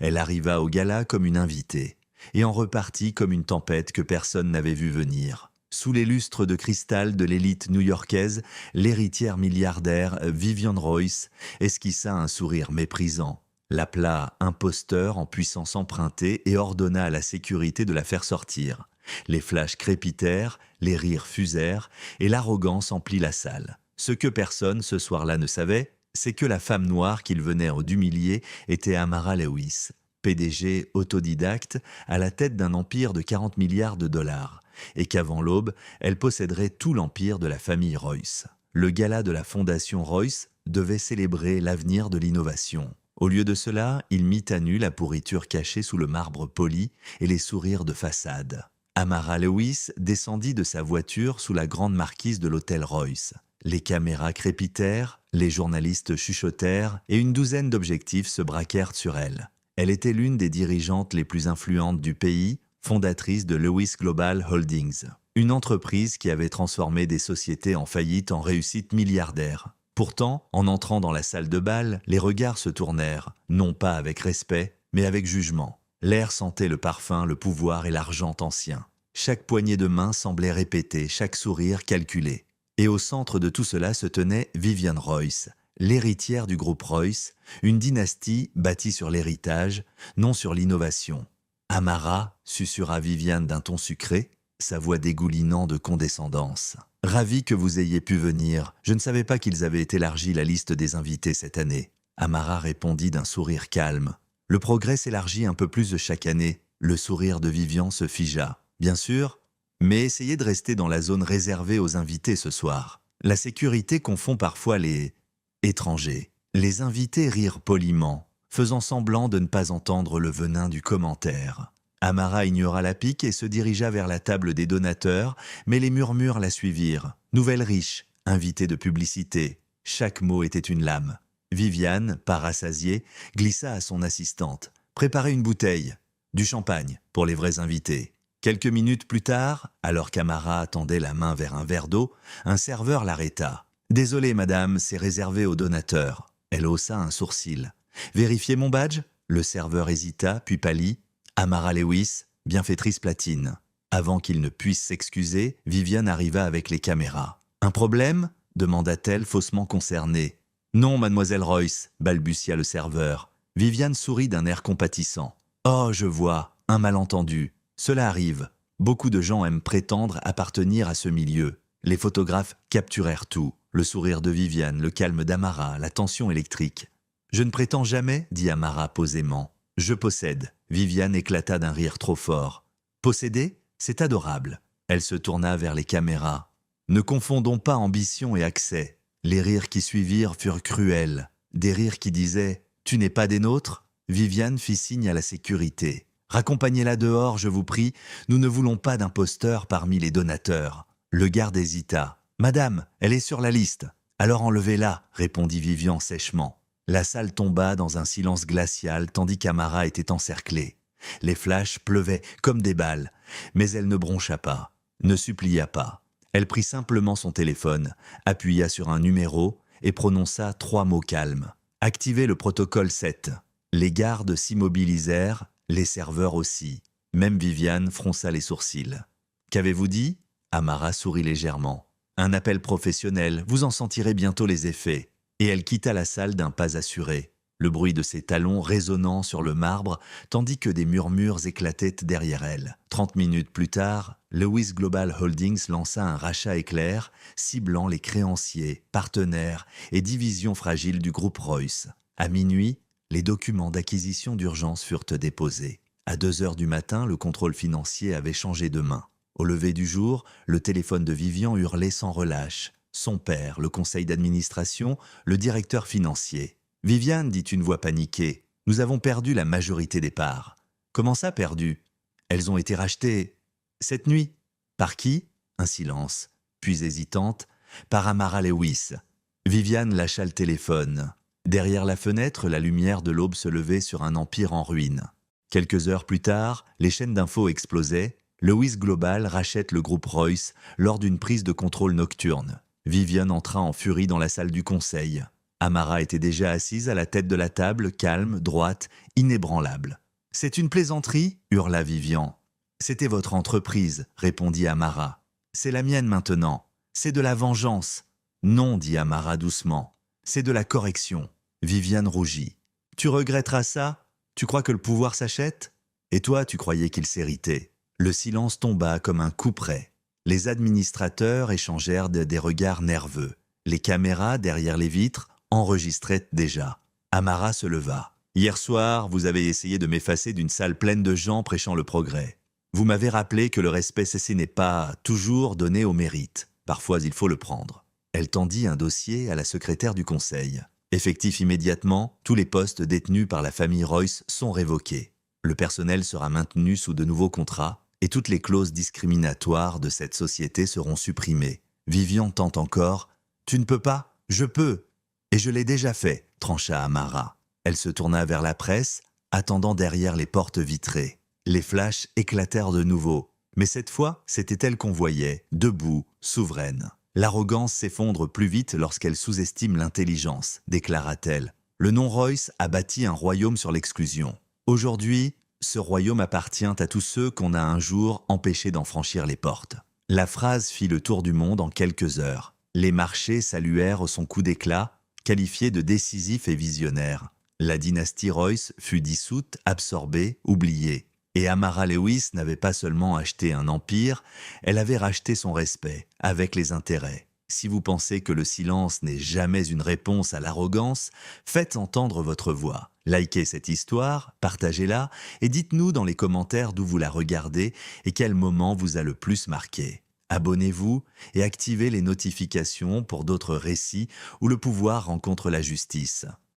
Elle arriva au gala comme une invitée, et en repartit comme une tempête que personne n'avait vue venir. Sous les lustres de cristal de l'élite new-yorkaise, l'héritière milliardaire Vivian Royce esquissa un sourire méprisant, l'appela imposteur en puissance empruntée et ordonna à la sécurité de la faire sortir. Les flashs crépitèrent, les rires fusèrent, et l'arrogance emplit la salle. Ce que personne ce soir-là ne savait, c'est que la femme noire qu'il venait d'humilier était Amara Lewis, PDG autodidacte à la tête d'un empire de 40 milliards de dollars, et qu'avant l'aube, elle posséderait tout l'empire de la famille Royce. Le gala de la fondation Royce devait célébrer l'avenir de l'innovation. Au lieu de cela, il mit à nu la pourriture cachée sous le marbre poli et les sourires de façade. Amara Lewis descendit de sa voiture sous la grande marquise de l'hôtel Royce. Les caméras crépitèrent, les journalistes chuchotèrent et une douzaine d'objectifs se braquèrent sur elle. Elle était l'une des dirigeantes les plus influentes du pays, fondatrice de Lewis Global Holdings, une entreprise qui avait transformé des sociétés en faillite en réussite milliardaire. Pourtant, en entrant dans la salle de bal, les regards se tournèrent, non pas avec respect, mais avec jugement. L'air sentait le parfum, le pouvoir et l'argent ancien. Chaque poignée de main semblait répéter, chaque sourire calculé. Et au centre de tout cela se tenait Vivian Royce, l'héritière du groupe Royce, une dynastie bâtie sur l'héritage, non sur l'innovation. « Amara » susurra Vivian d'un ton sucré, sa voix dégoulinant de condescendance. « Ravi que vous ayez pu venir. Je ne savais pas qu'ils avaient élargi la liste des invités cette année. » Amara répondit d'un sourire calme. « Le progrès s'élargit un peu plus de chaque année. » Le sourire de Vivian se figea. « Bien sûr, mais essayez de rester dans la zone réservée aux invités ce soir. La sécurité confond parfois les étrangers. » Les invités rirent poliment, faisant semblant de ne pas entendre le venin du commentaire. Amara ignora la pique et se dirigea vers la table des donateurs, mais les murmures la suivirent. Nouvelle riche, invitée de publicité. Chaque mot était une lame. Viviane, pas rassasiée, glissa à son assistante. « Préparez une bouteille. Du champagne pour les vrais invités. » Quelques minutes plus tard, alors qu'Amara attendait la main vers un verre d'eau, un serveur l'arrêta. « Désolé, madame, c'est réservé aux donateurs. » Elle haussa un sourcil. « Vérifiez mon badge ?» Le serveur hésita, puis pâlit. « Amara Lewis, bienfaitrice platine. » Avant qu'il ne puisse s'excuser, Viviane arriva avec les caméras. « Un problème ?» demanda-t-elle, faussement concernée. « Non, mademoiselle Royce, » balbutia le serveur. Viviane sourit d'un air compatissant. « Oh, je vois, un malentendu. Cela arrive. Beaucoup de gens aiment prétendre appartenir à ce milieu. » Les photographes capturèrent tout. Le sourire de Viviane, le calme d'Amara, la tension électrique. « Je ne prétends jamais, » dit Amara posément. « Je possède. » Viviane éclata d'un rire trop fort. « Posséder, c'est adorable. » Elle se tourna vers les caméras. « Ne confondons pas ambition et accès. » Les rires qui suivirent furent cruels. Des rires qui disaient « Tu n'es pas des nôtres ?» Viviane fit signe à la sécurité. « Raccompagnez-la dehors, je vous prie. Nous ne voulons pas d'imposteurs parmi les donateurs. » Le garde hésita. « Madame, elle est sur la liste. »« Alors enlevez-la, » répondit Vivian sèchement. La salle tomba dans un silence glacial tandis qu'Amara était encerclée. Les flashs pleuvaient comme des balles, mais elle ne broncha pas, ne supplia pas. Elle prit simplement son téléphone, appuya sur un numéro et prononça 3 mots calmes. « Activez le protocole 7 ». Les gardes s'immobilisèrent, les serveurs aussi. Même Viviane fronça les sourcils. « Qu'avez-vous dit ?» Amara sourit légèrement. « Un appel professionnel, vous en sentirez bientôt les effets. » Et elle quitta la salle d'un pas assuré, le bruit de ses talons résonnant sur le marbre, tandis que des murmures éclataient derrière elle. 30 minutes plus tard, Lewis Global Holdings lança un rachat éclair, ciblant les créanciers, partenaires et divisions fragiles du groupe Royce. À minuit, les documents d'acquisition d'urgence furent déposés. À 2 heures du matin, le contrôle financier avait changé de main. Au lever du jour, le téléphone de Vivian hurlait sans relâche. Son père, le conseil d'administration, le directeur financier. « Viviane, dit une voix paniquée, nous avons perdu la majorité des parts. »« Comment ça, perdu ?»« Elles ont été rachetées cette nuit. »« Par qui ?» Un silence. Puis hésitante, « Par Amara Lewis. » Viviane lâcha le téléphone. Derrière la fenêtre, la lumière de l'aube se levait sur un empire en ruine. Quelques heures plus tard, les chaînes d'infos explosaient. Lewis Global rachète le groupe Royce lors d'une prise de contrôle nocturne. Viviane entra en furie dans la salle du conseil. Amara était déjà assise à la tête de la table, calme, droite, inébranlable. « C'est une plaisanterie » hurla Vivian. « C'était votre entreprise » répondit Amara. « C'est la mienne maintenant. C'est de la vengeance. »« Non » dit Amara doucement. « C'est de la correction. » Viviane rougit. « Tu regretteras ça? Tu crois que le pouvoir s'achète? Et toi, tu croyais qu'il s'héritait ?» Le silence tomba comme un couperet. Les administrateurs échangèrent des regards nerveux. Les caméras, derrière les vitres, enregistraient déjà. Amara se leva. « Hier soir, vous avez essayé de m'effacer d'une salle pleine de gens prêchant le progrès. Vous m'avez rappelé que le respect cessé n'est pas toujours donné au mérite. Parfois, il faut le prendre. » Elle tendit un dossier à la secrétaire du conseil. Effectif immédiatement, tous les postes détenus par la famille Royce sont révoqués. Le personnel sera maintenu sous de nouveaux contrats et toutes les clauses discriminatoires de cette société seront supprimées. Vivian tente encore. « Tu ne peux pas? Je peux. Et je l'ai déjà fait, » trancha Amara. Elle se tourna vers la presse, attendant derrière les portes vitrées. Les flashs éclatèrent de nouveau. Mais cette fois, c'était elle qu'on voyait, debout, souveraine. « L'arrogance s'effondre plus vite lorsqu'elle sous-estime l'intelligence, » déclara-t-elle. « Le nom Royce a bâti un royaume sur l'exclusion. Aujourd'hui, ce royaume appartient à tous ceux qu'on a un jour empêchés d'en franchir les portes. » La phrase fit le tour du monde en quelques heures. Les marchés saluèrent son coup d'éclat, qualifié de décisif et visionnaire. La dynastie Royce fut dissoute, absorbée, oubliée. Et Amara Lewis n'avait pas seulement acheté un empire, elle avait racheté son respect, avec les intérêts. Si vous pensez que le silence n'est jamais une réponse à l'arrogance, faites entendre votre voix. Likez cette histoire, partagez-la et dites-nous dans les commentaires d'où vous la regardez et quel moment vous a le plus marqué. Abonnez-vous et activez les notifications pour d'autres récits où le pouvoir rencontre la justice.